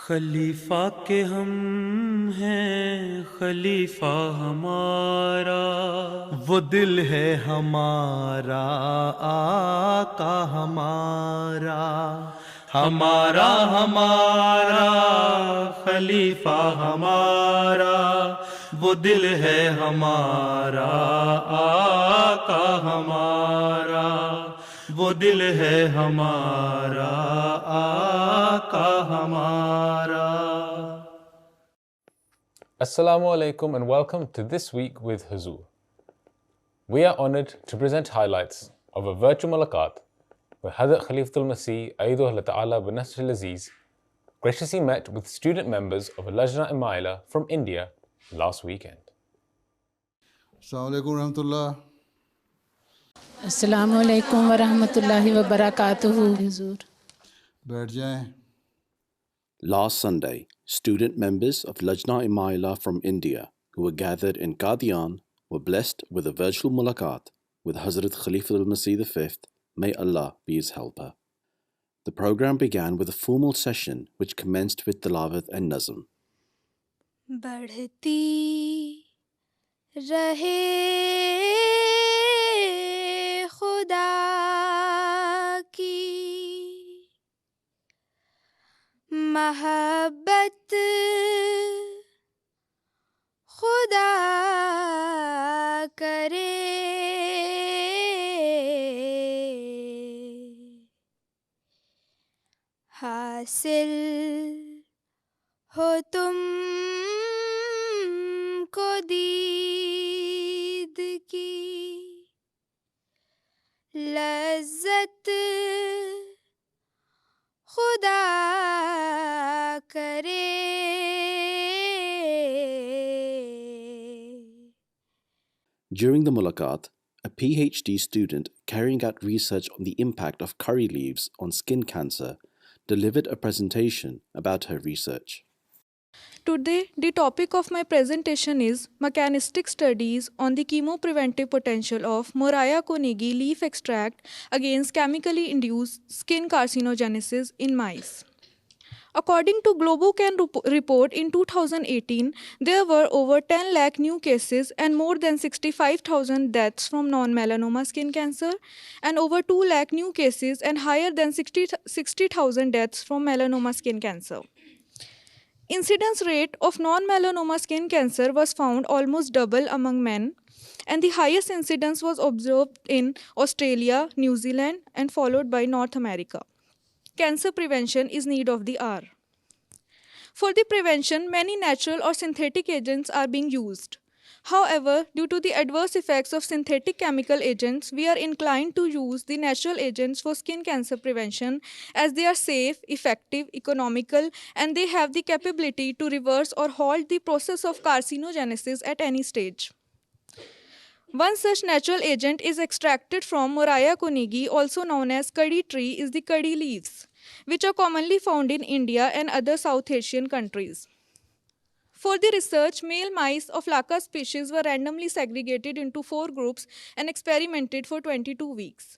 خلیفہ کے ہم ہیں خلیفہ ہمارا، وہ دل ہے ہمارا آقا ہمارا، ہمارا ہمارا خلیفہ ہمارا، وہ دل ہے ہمارا آقا ہمارا، وہ دل ہے ہمارا آقا ہمارا۔ Assalamu alaikum and welcome to This Week with Huzoor. We are honored to present highlights of a virtual mulaqat where Hazrat Khalifatul Masih Aiduhu Ta'ala bin Nasr al-Aziz graciously met with student members of Lajna Imaila from India last weekend. السلام علیکم ورحمۃ اللہ۔ السلام علیکم ورحمۃ اللہ وبرکاتہ۔ حضور بیٹھ جائیں۔ Last Sunday, student members of Lajna Imaila from India who were gathered in Qadian were blessed with a virtual mulaqat with Hazrat Khalifatul Masih V, may Allah be his helper. The program began with a formal session which commenced with tilawat and nazm. بڑھتی رہے خدا کی محبت، خدا کرے حاصل ہو تم کو دید کی لذت، خدا کرے۔ During the mulaqat, a PhD student carrying out research on the impact of curry leaves on skin cancer delivered a presentation about her research. Today, the topic of my presentation is mechanistic studies on the chemopreventive potential of Moraia konigi leaf extract against chemically induced skin carcinogenesis in mice. According to Globocan report in 2018, there were over 10 lakh new cases and more than 65,000 deaths from non-melanoma skin cancer, and over 2 lakh new cases and higher than 60,000 deaths from melanoma skin cancer. Incidence rate of non-melanoma skin cancer was found almost double among men, and the highest incidence was observed in Australia, New Zealand, and followed by North America. Cancer prevention is need of the hour. For the prevention, many natural or synthetic agents are being used. However, due to the adverse effects of synthetic chemical agents, we are inclined to use the natural agents for skin cancer prevention as they are safe, effective, economical, and they have the capability to reverse or halt the process of carcinogenesis at any stage. One such natural agent is extracted from Moraia konigi, also known as curry tree, is the curry leaves, which are commonly found in India and other South Asian countries. For the research, male mice of Laka species were randomly segregated into 4 groups and experimented for 22 weeks.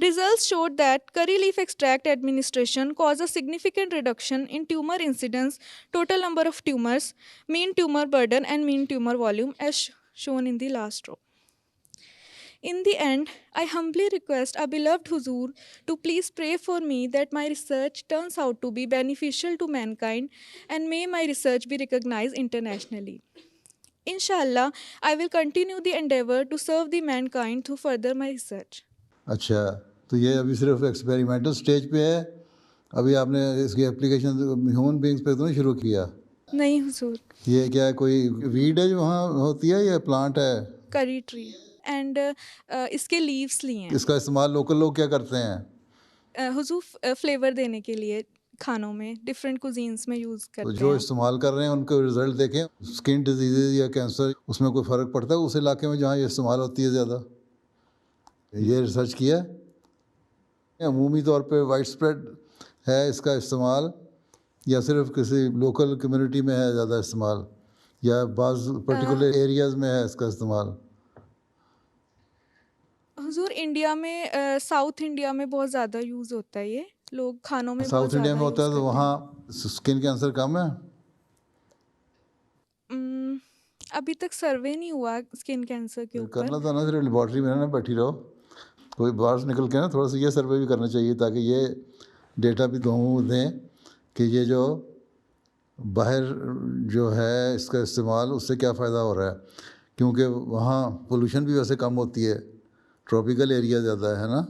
Results showed that curry leaf extract administration caused a significant reduction in tumor incidence, total number of tumors, mean tumor burden, and mean tumor volume as shown in the last row. In the end, I humbly request our beloved Huzoor to please pray for me that my research turns out to be beneficial to mankind, and may my research be recognized internationally. Inshallah, I will continue the endeavor to serve the mankind through further my research. اچھا، تو یہ ابھی صرف experimental stage پہ ہے، ابھی آپ نے اس کی اپلیکیشن ہیومن بینگس پہ تو نہیں شروع کیا؟ نہیں حضور۔ یہ کیا کوئی ویڈ ہے جو وہاں ہوتی ہے یا پلانٹ ہے؟ کری ٹری، اینڈ اس کے لیوس لیے ہیں۔ اس کا استعمال لوکل لوگ کیا کرتے ہیں؟ حضور فلیور دینے کے لیے کھانوں میں ڈفرینٹ کوزینس میں یوز کرتے ہیں۔ جو استعمال کر رہے ہیں ان کے رزلٹ دیکھیں، اسکن ڈیزیز یا کینسر اس میں کوئی فرق پڑتا ہے اس علاقے میں جہاں یہ استعمال ہوتی ہے زیادہ؟ یہ ریسرچ کیا عمومی طور پہ وائڈ اسپریڈ ہے اس کا استعمال، یا صرف کسی لوکل کمیونٹی میں ہے زیادہ استعمال، یا بعض پرٹیکولر ایریاز میں ہے اس کا استعمال؟ حضور انڈیا میں، ساؤتھ انڈیا میں بہت زیادہ یوز ہوتا ہے یہ، لوگ کھانوں میں ساؤتھ انڈیا میں ہوتا ہے تو وہاں اسکن کینسر کم ہے. ابھی تک سروے نہیں ہوا اسکن کینسر کے اوپر. کرنا تھا نا, صرف لیبارٹری میں نا بیٹھی رہو, کوئی باہر نکل کے نا تھوڑا سا یہ سروے بھی کرنا چاہیے تاکہ یہ ڈیٹا بھی تو دیں کہ یہ جو باہر جو ہے اس کا استعمال اس سے کیا فائدہ ہو رہا ہے, کیونکہ وہاں پولوشن بھی ویسے کم ہوتی ہے, ٹراپیکل ایریا زیادہ ہے نا.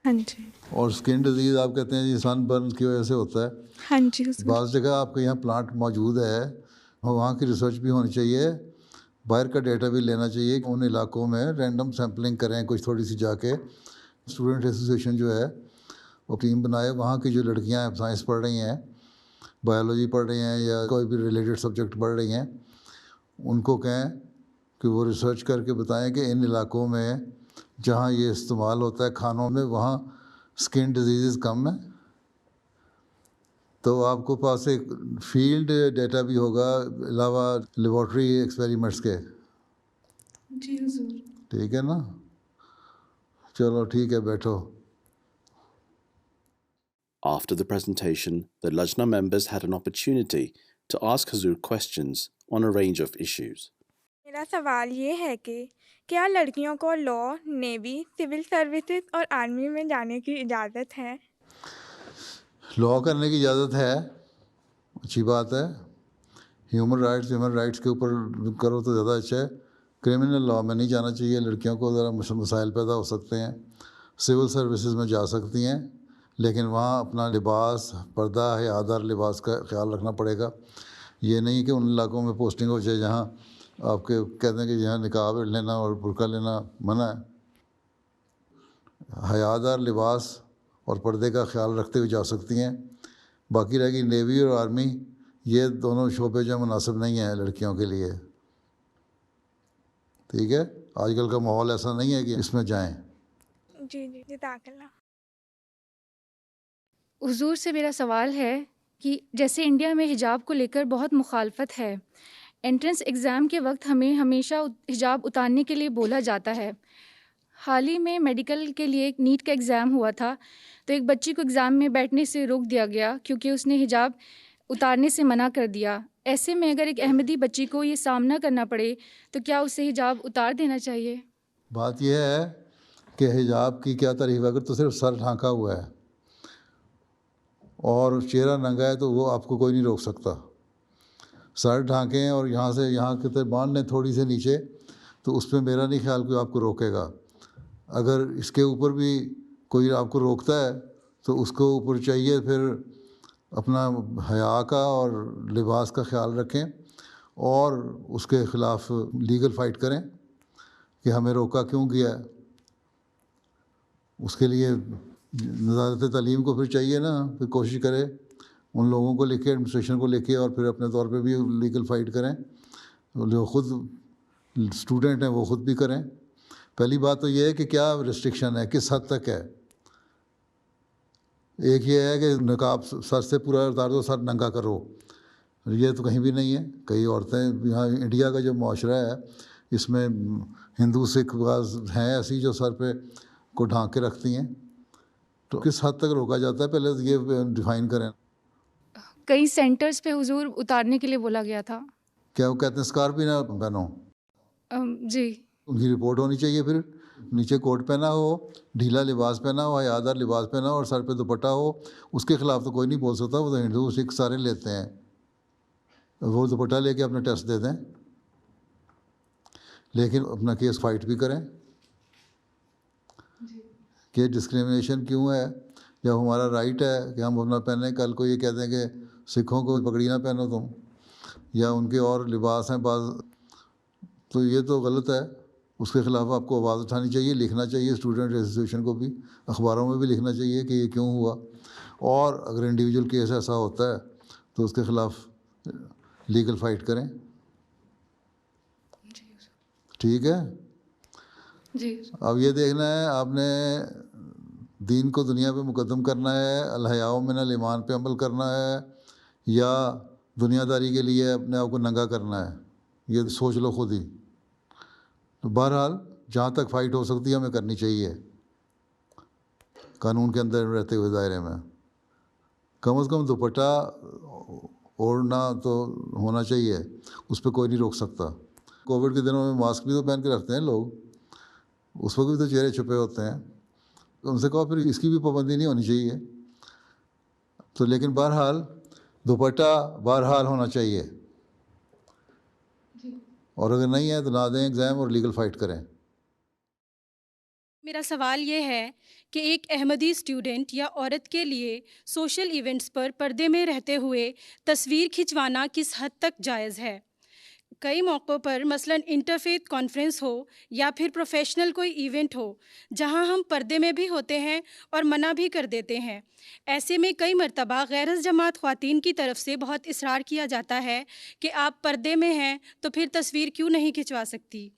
ہاں جی. اور اسکن ڈیزیز آپ کہتے ہیں سن برن کی وجہ سے ہوتا ہے. ہاں جی. بعض جگہ آپ کے یہاں پلانٹ موجود ہے, وہاں کی ریسرچ بھی ہونی چاہیے, باہر کا ڈیٹا بھی لینا چاہیے. ان علاقوں میں رینڈم سیمپلنگ کریں کچھ تھوڑی سی جا کے. اسٹوڈنٹ ایسوسیشن جو ہے وہ ٹیم بنائے, وہاں کی جو لڑکیاں ہیں سائنس پڑھ رہی ہیں, بایولوجی پڑھ رہی ہیں یا کوئی بھی ریلیٹڈ سبجیکٹ پڑھ رہی ہیں, ان کو کہیں کہ وہ ریسرچ کر کے بتائیں کہ ان علاقوں میں جہاں یہ استعمال ہوتا ہے کھانوں میں وہاں اسکن ڈیزیزز کم ہیں. تو آپ کو پاس ایک فیلڈ ڈیٹا بھی ہوگا علاوہ لیبارٹری ایکسپیریمنٹس کے. جی حضور. ٹھیک ہے نا, چلو ٹھیک ہے, بیٹھو. After the presentation, the Lajna members had an opportunity to ask Hazur questions on a range of issues. میرا سوال یہ ہے کہ کیا لڑکیوں کو لاء, نیوی, سول سروسز اور آرمی میں جانے کی اجازت ہے؟ لاء کرنے کی اجازت ہے, اچھی بات ہے. ہیومن رائٹس کے اوپر کرو تو زیادہ اچھا ہے. کرمنل لاء میں نہیں جانا چاہیے, لڑکیوں کو ذرا مسائل پیدا ہو سکتے ہیں. سول سروسز میں جا سکتی ہیں, لیکن وہاں اپنا لباس, پردہ, حیادار لباس کا خیال رکھنا پڑے گا. یہ نہیں کہ ان علاقوں میں پوسٹنگ ہو جائے جہاں آپ کے کہتے ہیں کہ یہاں نقاب لینا اور برقع لینا منع ہے. حیادار لباس اور پردے کا خیال رکھتے ہوئے جا سکتی ہیں. باقی رہ گئی نیوی اور آرمی, یہ دونوں شعبے جو مناسب نہیں ہیں لڑکیوں کے لیے. ٹھیک ہے, آج کل کا ماحول ایسا نہیں ہے کہ اس میں جائیں. جی جی جزاک اللہ. حضور سے میرا سوال ہے کہ جیسے انڈیا میں حجاب کو لے کر بہت مخالفت ہے, انٹرنس ایگزام کے وقت ہمیں ہمیشہ حجاب اتارنے کے لیے بولا جاتا ہے. حال ہی میں میڈیکل کے لیے ایک نیٹ کا ایگزام ہوا تھا, تو ایک بچی کو ایگزام میں بیٹھنے سے روک دیا گیا کیونکہ اس نے حجاب اتارنے سے منع کر دیا. ایسے میں اگر ایک احمدی بچی کو یہ سامنا کرنا پڑے تو کیا اسے حجاب اتار دینا چاہیے؟ بات یہ ہے کہ حجاب کی کیا تعریف ہے. اگر تو صرف سر ڈھانکا ہوا ہے اور چہرہ ننگا ہے تو وہ آپ کو کوئی نہیں روک سکتا. سر ڈھانکیں اور یہاں سے یہاں کی طرف باندھ لیں تھوڑی سے نیچے, تو اس پہ میرا نہیں خیال کوئی آپ کو روکے گا. اگر اس کے اوپر بھی کوئی آپ کو روکتا ہے تو اس کو اوپر چاہیے پھر اپنا حیا کا اور لباس کا خیال رکھیں اور اس کے خلاف لیگل فائٹ کریں کہ ہمیں روکا کیوں گیا ہے. اس کے لیے وزارت تعلیم کو پھر چاہیے نا, پھر کوشش کرے ان لوگوں کو لکھے, ایڈمنسٹریشن کو لکھے, اور پھر اپنے طور پہ بھی لیگل فائٹ کریں. جو خود اسٹوڈنٹ ہیں وہ خود بھی کریں. پہلی بات تو یہ ہے کہ کیا ریسٹرکشن ہے, کس حد تک ہے. ایک یہ ہے کہ نقاب سر سے پورا اتار دو, سر ننگا کرو, یہ تو کہیں بھی نہیں ہے. کئی عورتیں یہاں انڈیا کا جو معاشرہ ہے اس میں ہندو سکھ بعض ہیں ایسی جو سر پہ کو ڈھانک کے رکھتی ہیں, تو کس حد تک روکا جاتا ہے پہلے یہ ڈیفائن کریں. کئی سینٹرز پہ حضور اتارنے کے لیے بولا گیا تھا. کیا وہ کہتے ہیں اسکارف بھی نہ پہنو؟ جی. ان کی رپورٹ ہونی چاہیے. پھر نیچے کوٹ پہنا ہو, ڈھیلا لباس پہنا ہو, حیادار لباس پہنا ہو اور سر پہ دوپٹہ ہو, اس کے خلاف تو کوئی نہیں بول سکتا. وہ تو ہندو سکھ سارے لیتے ہیں, وہ دوپٹہ لے کے اپنا ٹیسٹ دے دیں, لیکن اپنا کیس فائٹ بھی کریں کہ ڈسکریمنیشن کیوں ہے, جب ہمارا رائٹ ہے کہ ہم اپنا پہنیں. کل کو یہ کہتے ہیں کہ سکھوں کو پگڑی نہ پہنو تم, یا ان کے اور لباس ہیں بعض, تو یہ تو غلط ہے. اس کے خلاف آپ کو آواز اٹھانی چاہیے, لکھنا چاہیے اسٹوڈنٹ ایسوسیشن کو بھی, اخباروں میں بھی لکھنا چاہیے کہ یہ کیوں ہوا. اور اگر انڈیویجول کیس ایسا ہوتا ہے تو اس کے خلاف لیگل فائٹ کریں. ٹھیک ہے جی. اب یہ دیکھنا ہے آپ نے دین کو دنیا پہ مقدم کرنا ہے, الحیاء من الایمان پہ عمل کرنا ہے, یا دنیا داری کے لیے اپنے آپ کو ننگا کرنا ہے. یہ سوچ لو خود ہی. تو بہرحال جہاں تک فائٹ ہو سکتی ہے ہمیں کرنی چاہیے. قانون کے اندر رہتے ہوئے دائرے میں. کم از کم دوپٹہ اوڑھنا تو ہونا چاہیے, اس پہ کوئی نہیں روک سکتا. کووڈ کے دنوں میں ماسک بھی تو پہن کے رکھتے ہیں لوگ, اس وقت بھی تو چہرے چھپے ہوتے ہیں. ان سے کہو پھر اس کی بھی پابندی نہیں ہونی چاہیے. تو لیکن بہرحال دوپٹہ بہرحال ہونا چاہیے, اور اگر نہیں ہے تو نہ دیں ایگزام اور لیگل فائٹ کریں. میرا سوال یہ ہے کہ ایک احمدی اسٹوڈنٹ یا عورت کے لیے سوشل ایونٹس پر پردے میں رہتے ہوئے تصویر کھنچوانا کس حد تک جائز ہے؟ کئی موقعوں پر مثلاً انٹرفیتھ کانفرنس ہو یا پھر پروفیشنل کوئی ایونٹ ہو جہاں ہم پردے میں بھی ہوتے ہیں اور منع بھی کر دیتے ہیں. ایسے میں کئی مرتبہ غیر جماعت خواتین کی طرف سے بہت اصرار کیا جاتا ہے کہ آپ پردے میں ہیں تو پھر تصویر کیوں نہیں کھنچوا سکتی؟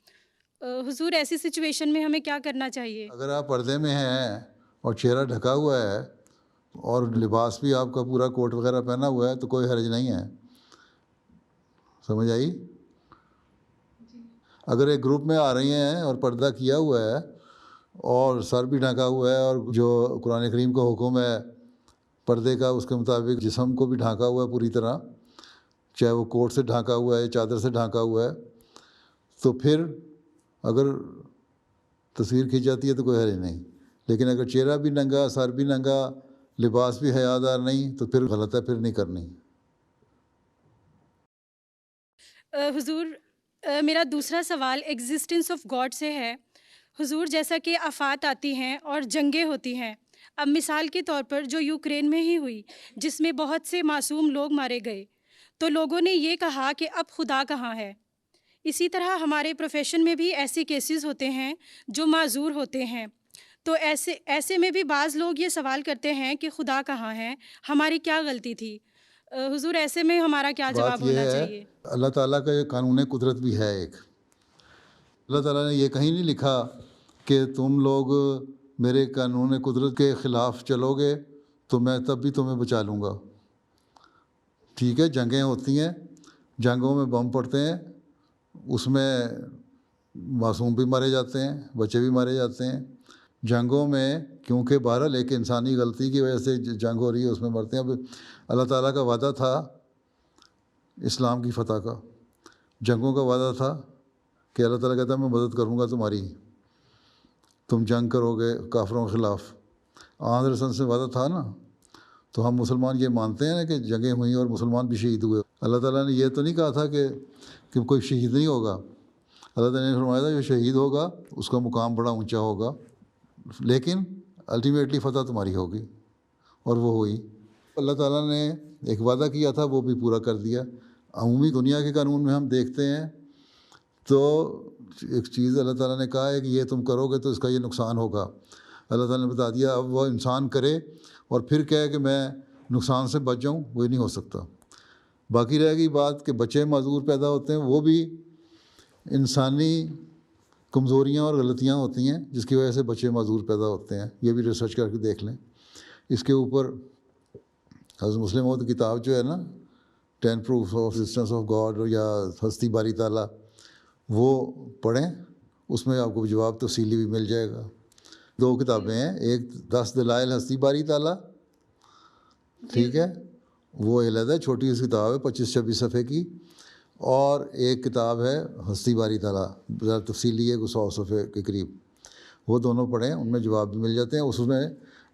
حضور ایسی سچویشن میں ہمیں کیا کرنا چاہیے؟ اگر آپ پردے میں ہیں اور چہرہ ڈھکا ہوا ہے اور لباس بھی آپ کا پورا کوٹ وغیرہ پہنا ہوا ہے تو کوئی حرج نہیں ہے. سمجھ آئی؟ اگر ایک گروپ میں آ رہی ہیں اور پردہ کیا ہوا ہے اور سر بھی ڈھکا ہوا ہے اور جو قرآن کریم کا حکم ہے پردے کا اس کے مطابق جسم کو بھی ڈھانکا ہوا ہے پوری طرح, چاہے وہ کوٹ سے ڈھانکا ہوا ہے چادر سے ڈھانکا ہوا ہے, تو پھر اگر تصویر کھینچ جاتی ہے تو کوئی حرج نہیں. لیکن اگر چہرہ بھی ننگا, سر بھی ننگا, لباس بھی حیادار نہیں تو پھر غلط ہے, پھر نہیں کرنی. حضور میرا دوسرا سوال ایگزسٹنس آف گاڈ سے ہے. حضور جیسا کہ آفات آتی ہیں اور جنگیں ہوتی ہیں, اب مثال کے طور پر جو یوکرین میں ہی ہوئی جس میں بہت سے معصوم لوگ مارے گئے, تو لوگوں نے یہ کہا کہ اب خدا کہاں ہے. اسی طرح ہمارے پروفیشن میں بھی ایسے کیسز ہوتے ہیں جو معذور ہوتے ہیں, تو ایسے میں بھی بعض لوگ یہ سوال کرتے ہیں کہ خدا کہاں ہے, ہماری کیا غلطی تھی؟ حضور ایسے میں ہمارا کیا جواب ہونا چاہیے؟ اللہ تعالیٰ کا یہ قانون قدرت بھی ہے ایک. اللہ تعالیٰ نے یہ کہیں نہیں لکھا کہ تم لوگ میرے قانون قدرت کے خلاف چلو گے تو میں تب بھی تمہیں بچا لوں گا. ٹھیک ہے, جنگیں ہوتی ہیں, جنگوں میں بم پڑتے ہیں, اس میں معصوم بھی مارے جاتے ہیں, بچے بھی مارے جاتے ہیں. جنگوں میں کیونکہ بہرحال ایک انسانی غلطی کی وجہ سے جنگ ہو رہی ہے, اس میں مرتے ہیں. اب اللہ تعالیٰ کا وعدہ تھا اسلام کی فتح کا, جنگوں کا وعدہ تھا کہ اللہ تعالیٰ کہتا ہے میں مدد کروں گا تمہاری, تم جنگ کرو گے کافروں کے خلاف. آن رسول سے وعدہ تھا نا. تو ہم مسلمان یہ مانتے ہیں نا کہ جنگیں ہوئیں اور مسلمان بھی شہید ہوئے. اللہ تعالیٰ نے یہ تو نہیں کہا تھا کہ کوئی شہید نہیں ہوگا. اللہ تعالیٰ نے فرمایا تھا جو شہید ہوگا اس کا مقام بڑا اونچا ہوگا, لیکن الٹیمیٹلی فتح تمہاری ہوگی, اور وہ ہوئی. اللہ تعالیٰ نے ایک وعدہ کیا تھا وہ بھی پورا کر دیا. عمومی دنیا کے قانون میں ہم دیکھتے ہیں تو ایک چیز اللہ تعالیٰ نے کہا ہے کہ یہ تم کرو گے تو اس کا یہ نقصان ہوگا. اللہ تعالیٰ نے بتا دیا. اب وہ انسان کرے اور پھر کہے کہ میں نقصان سے بچ جاؤں, وہ نہیں ہو سکتا. باقی رہ گئی بات کہ بچے معذور پیدا ہوتے ہیں, وہ بھی انسانی کمزوریاں اور غلطیاں ہوتی ہیں جس کی وجہ سے بچے معذور پیدا ہوتے ہیں. یہ بھی ریسرچ کر کے دیکھ لیں. اس کے اوپر حضرت مسلم موعود کی کتاب جو ہے نا 10 Proofs of Existence of God یا ہستی باری تعالیٰ, وہ پڑھیں, اس میں آپ کو جواب تفصیلی بھی مل جائے گا. 2 کتابیں ہیں, ایک 10 دلائل ہستی باری تعالیٰ, ٹھیک ہے, وہ علیحدہ چھوٹی سی کتاب ہے 25-26 صفحے کی, اور ایک کتاب ہے ہستی باری تعالیٰ, ذرا تفصیلی ہے 100 صفحے کے قریب. وہ دونوں پڑھیں, ان میں جواب بھی مل جاتے ہیں. اس میں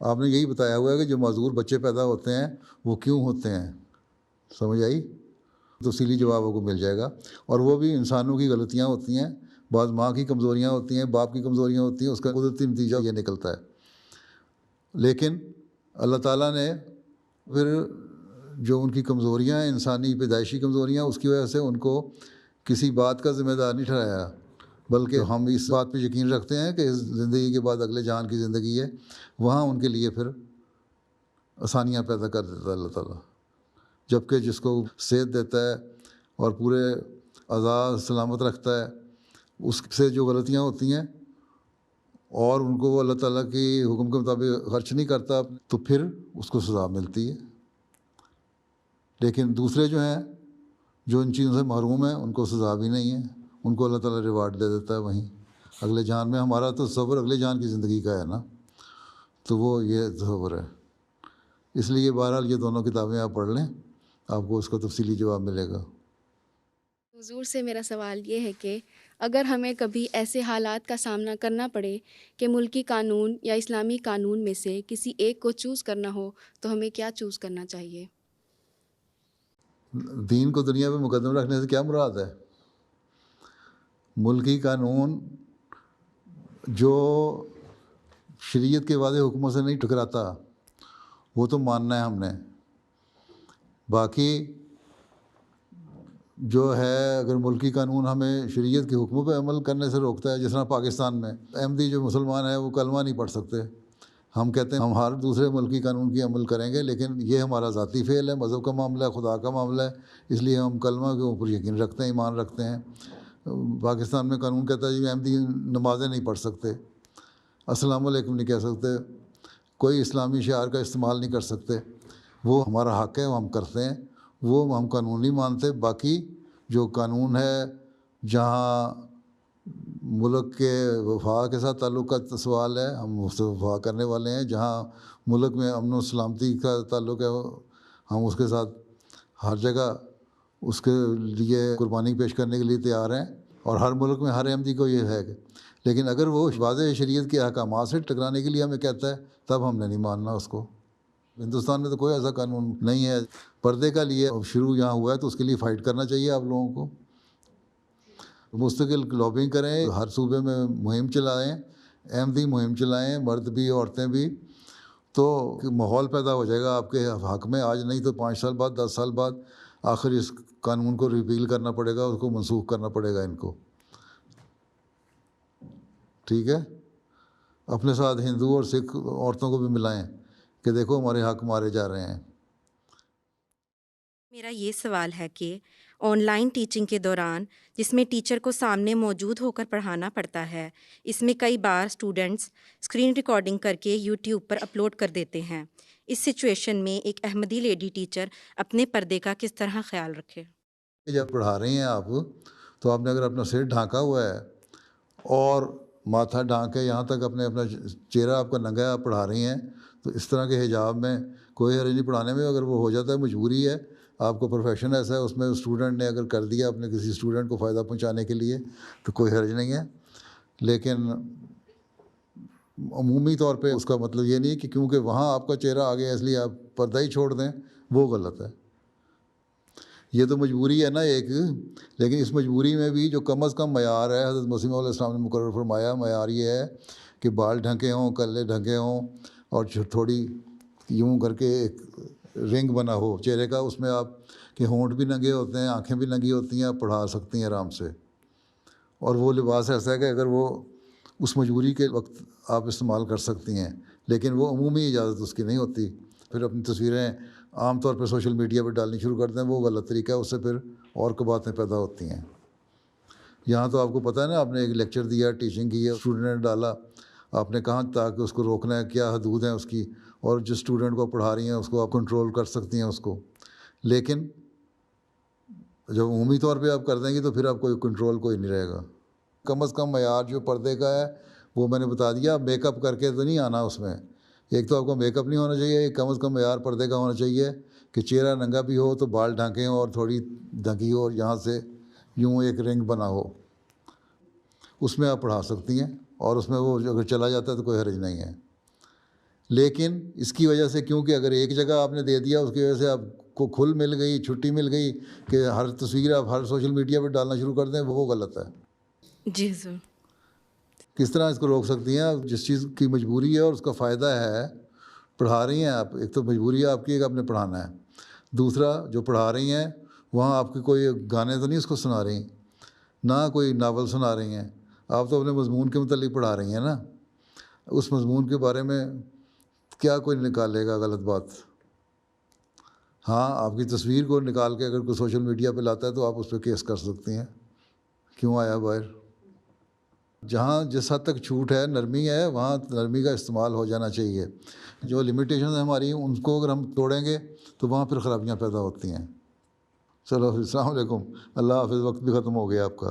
آپ نے یہی بتایا ہوا ہے کہ جو معذور بچے پیدا ہوتے ہیں وہ کیوں ہوتے ہیں. سمجھ آئی؟ تفصیلی جواب آپ کو مل جائے گا. اور وہ بھی انسانوں کی غلطیاں ہوتی ہیں, بعض ماں کی کمزوریاں ہوتی ہیں, باپ کی کمزوریاں ہوتی ہیں, اس کا قدرتی نتیجہ یہ نکلتا ہے. لیکن اللہ تعالیٰ نے پھر جو ان کی کمزوریاں ہیں, انسانی پیدائشی کمزوریاں, اس کی وجہ سے ان کو کسی بات کا ذمہ دار نہیں ٹھہرایا, بلکہ ہم اس بات پہ یقین رکھتے ہیں کہ زندگی کے بعد اگلے جان کی زندگی ہے, وہاں ان کے لیے پھر آسانیاں پیدا کر دیتا ہے اللہ تعالیٰ. جبکہ جس کو صحت دیتا ہے اور پورے اعضاء سلامت رکھتا ہے, اس سے جو غلطیاں ہوتی ہیں اور ان کو وہ اللہ تعالیٰ کی حکم کے مطابق خرچ نہیں کرتا, تو پھر اس کو سزا ملتی ہے. لیکن دوسرے جو ہیں جو ان چیزوں سے محروم ہیں, ان کو سزا بھی نہیں ہے, ان کو اللہ تعالیٰ ریوارڈ دے دیتا ہے وہیں اگلے جان میں. ہمارا تو تصور اگلے جان کی زندگی کا ہے نا, تو وہ یہ تصور ہے. اس لیے بہرحال یہ دونوں کتابیں آپ پڑھ لیں, آپ کو اس کا تفصیلی جواب ملے گا. حضور سے میرا سوال یہ ہے کہ اگر ہمیں کبھی ایسے حالات کا سامنا کرنا پڑے کہ ملکی قانون یا اسلامی قانون میں سے کسی ایک کو چوز کرنا ہو تو ہمیں کیا چوز کرنا چاہیے؟ دین کو دنیا میں مقدم رکھنے سے کیا مراد ہے؟ ملکی قانون جو شریعت کے واضح حکموں سے نہیں ٹکراتا وہ تو ماننا ہے ہم نے. باقی جو ہے اگر ملکی قانون ہمیں شریعت کے حکموں پہ عمل کرنے سے روکتا ہے, جس طرح پاکستان میں احمدی جو مسلمان ہیں وہ کلمہ نہیں پڑھ سکتے, ہم کہتے ہیں ہم ہر دوسرے ملکی قانون کی عمل کریں گے, لیکن یہ ہمارا ذاتی فعل ہے, مذہب کا معاملہ ہے, خدا کا معاملہ ہے, اس لیے ہم کلمہ کے اوپر یقین رکھتے ہیں, ایمان رکھتے ہیں. پاکستان میں قانون کہتا ہے جی احمدی نمازیں نہیں پڑھ سکتے, السلام علیکم نہیں کہہ سکتے, کوئی اسلامی شعار کا استعمال نہیں کر سکتے. وہ ہمارا حق ہے, وہ ہم کرتے ہیں, وہ ہم قانون نہیں مانتے. باقی جو قانون ہے جہاں ملک کے وفا کے ساتھ تعلق کا سوال ہے, ہم اس سے وفا کرنے والے ہیں. جہاں ملک میں امن و سلامتی کا تعلق ہے ہم اس کے ساتھ ہر جگہ اس کے لیے قربانی پیش کرنے کے لیے تیار ہیں, اور ہر ملک میں ہر احمدی کو یہ ہے. لیکن اگر وہ واضح شریعت کے احکامات سے ٹکرانے کے لیے ہمیں کہتا ہے تب ہم نے نہیں ماننا اس کو. ہندوستان میں تو کوئی ایسا قانون نہیں ہے. پردے کا لیے شروع یہاں ہوا ہے تو اس کے لیے فائٹ کرنا چاہیے آپ لوگوں کو. مستقل لابنگ کریں, ہر صوبے میں مہم چلائیں, احمدی مہم چلائیں, مرد بھی عورتیں بھی, تو ماحول پیدا ہو جائے گا آپ کے حق میں. آج نہیں تو 5 سال بعد 10 سال بعد آخر اس قانون کو ریپیل کرنا پڑے گا, اس کو منسوخ کرنا پڑے گا ان کو. ٹھیک ہے, اپنے ساتھ ہندو اور سکھ عورتوں کو بھی ملائیں کہ دیکھو ہمارے حق مارے جا رہے ہیں. میرا یہ سوال ہے کہ آن لائن ٹیچنگ کے دوران جس میں ٹیچر کو سامنے موجود ہو کر پڑھانا پڑتا ہے, اس میں کئی بار اسٹوڈنٹس اسکرین ریکارڈنگ کر کے یوٹیوب پر اپلوڈ کر دیتے ہیں. اس سچویشن میں ایک احمدی لیڈی ٹیچر اپنے پردے کا کس طرح خیال رکھے؟ جب پڑھا رہی ہیں آپ تو آپ نے اگر اپنا سر ڈھانکا ہوا ہے اور ماتھا ڈھانک کے یہاں تک اپنا چہرہ آپ کا ننگا ہے, آپ پڑھا رہی ہیں, تو اس طرح کے حجاب میں کوئی حرج نہیں پڑھانے میں. اگر وہ ہو جاتا ہے, مجبوری ہے, آپ کو پروفیشن ایسا ہے, اس میں اسٹوڈنٹ نے اگر کر دیا اپنے کسی اسٹوڈنٹ کو فائدہ پہنچانے کے لیے تو کوئی حرج نہیں ہے. لیکن عمومی طور پہ اس کا مطلب یہ نہیں کہ کیونکہ وہاں آپ کا چہرہ آ گیا اس لیے آپ پردہ ہی چھوڑ دیں, وہ غلط ہے. یہ تو مجبوری ہے نا ایک, لیکن اس مجبوری میں بھی جو کم از کم معیار ہے حضرت مسیح علیہ السلام نے مقرر فرمایا, معیار یہ ہے کہ بال ڈھنکے ہوں, کلے ڈھنکے ہوں, اور تھوڑی یوں کر کے ایک رنگ بنا ہو چہرے کا, اس میں آپ کے ہونٹ بھی ننگے ہوتے ہیں, آنکھیں بھی ننگی ہوتی ہیں, آپ پڑھا سکتی ہیں آرام سے. اور وہ لباس ایسا ہے کہ اگر وہ اس مجبوری کے وقت آپ استعمال کر سکتی ہیں, لیکن وہ عمومی اجازت اس کی نہیں ہوتی. پھر اپنی تصویریں عام طور پہ سوشل میڈیا پہ ڈالنی شروع کر دیں, وہ غلط طریقہ ہے, اس سے پھر اور باتیں پیدا ہوتی ہیں. یہاں تو آپ کو پتہ ہے نا, آپ نے ایک لیکچر دیا, ٹیچنگ کی ہے, اسٹوڈنٹ نے ڈالا, آپ نے کہاں تاکہ اس کو روکنا ہے, کیا حدود ہیں اس کی, اور جس اسٹوڈنٹ کو پڑھا رہی ہیں اس کو آپ کنٹرول کر سکتی ہیں اس کو. لیکن جب عمومی طور پہ آپ کر دیں گی تو پھر آپ کو کنٹرول کوئی نہیں رہے گا. کم از کم معیار جو پردے کا ہے وہ میں نے بتا دیا. میک اپ کر کے تو نہیں آنا اس میں, ایک تو آپ کو میک اپ نہیں ہونا چاہیے, ایک کم از کم معیار پردے کا ہونا چاہیے کہ چہرہ ننگا بھی ہو تو بال ڈھانکے ہوں اور تھوڑی ڈھکی ہو, اور یہاں سے یوں ایک رنگ بنا ہو, اس میں آپ پڑھا سکتی ہیں, اور اس میں وہ اگر چلا جاتا ہے تو کوئی حرج نہیں ہے. لیکن اس کی وجہ سے, کیونکہ اگر ایک جگہ آپ نے دے دیا اس کی وجہ سے آپ کو کھل مل گئی, چھٹی مل گئی کہ ہر تصویر آپ ہر سوشل میڈیا پہ ڈالنا شروع کر دیں, وہ غلط ہے. جی سر. کس طرح اس کو روک سکتی ہیں؟ جس چیز کی مجبوری ہے اور اس کا فائدہ ہے, پڑھا رہی ہیں آپ, ایک تو مجبوری ہے آپ کی کہ آپ نے پڑھانا ہے, دوسرا جو پڑھا رہی ہیں وہاں آپ کے کوئی گانے تو نہیں اس کو سنا رہی, نہ کوئی ناول سنا رہی ہیں, آپ تو اپنے مضمون کے متعلق پڑھا رہی ہیں نا. اس مضمون کے بارے میں کیا کوئی نکالے گا غلط بات؟ ہاں, آپ کی تصویر کو نکال کے اگر کوئی سوشل میڈیا پہ لاتا ہے تو آپ اس پہ کیس کر سکتی ہیں, کیوں آیا باہر. جہاں جس حد تک چھوٹ ہے, نرمی ہے, وہاں نرمی کا استعمال ہو جانا چاہیے. جو لمیٹیشنز ہیں ہماری, ان کو اگر ہم توڑیں گے تو وہاں پھر خرابیاں پیدا ہوتی ہیں. چلو, السلام علیکم, اللہ حافظ. وقت بھی ختم ہو گیا آپ کا.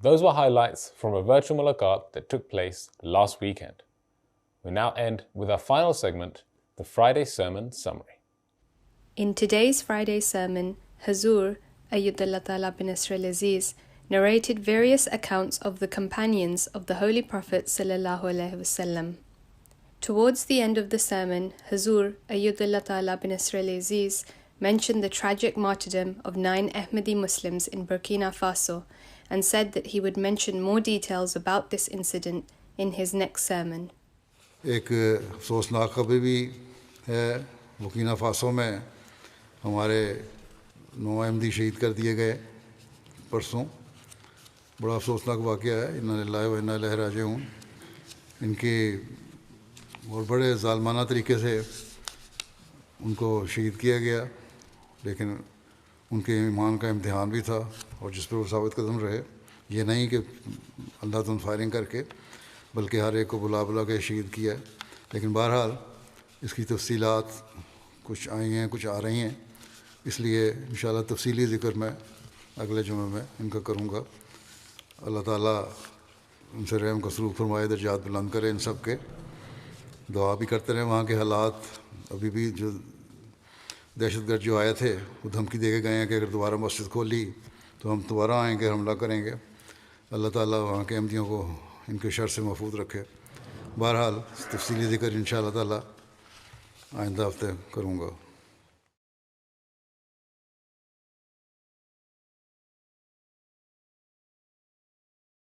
Those were highlights from a virtual mulaqat that took place last weekend. We now end with our final segment, the Friday Sermon Summary. In today's Friday sermon, Hazur, Ayyadullah Ta'ala bin Nasr al-Aziz, narrated various accounts of the companions of the Holy Prophet sallallahu alaihi wasallam. Towards the end of the sermon, Hazur, Ayyadullah Ta'ala bin Nasr al-Aziz, mentioned the tragic martyrdom of 9 Ahmadi Muslims in Burkina Faso and said that he would mention more details about this incident in his next sermon. ایک افسوسناک خبر بھی ہے، بورکینا Faso میں ہمارے 9 احمدی شہید کر دیے گئے پرسوں. بڑا افسوسناک واقعہ ہے. انا للہ و انا الیہ راجعون. ان کے اور بڑے ظالمانہ طریقے سے ان کو شہید کیا گیا، لیکن ان کے ایمان کا امتحان بھی تھا اور جس پر وہ ثابت قدم رہے. یہ نہیں کہ اللہ تن فائرنگ کر کے، بلکہ ہر ایک کو بلا بلا کے شہید کیا ہے. لیکن بہرحال اس کی تفصیلات کچھ آئی ہیں، کچھ آ رہی ہیں، اس لیے انشاءاللہ تفصیلی ذکر میں اگلے جمعے میں ان کا کروں گا. اللہ تعالیٰ ان سے رحم کا سلوک فرمائے، درجات بلند کرے ان سب کے. دعا بھی کرتے رہیں. وہاں کے حالات ابھی بھی جو دہشت گرد جو آئے تھے وہ دھمکی دے کے گئے ہیں کہ اگر دوبارہ مسجد کھولی تو ہم دوبارہ آئیں گے، حملہ کریں گے. اللہ تعالیٰ وہاں کے احمدیوں کو ان کے شر سے محفوظ رکھے. بہرحال تفصیلی ذکر انشاءاللہ تعالیٰ آئندہ ہفتے کروں گا.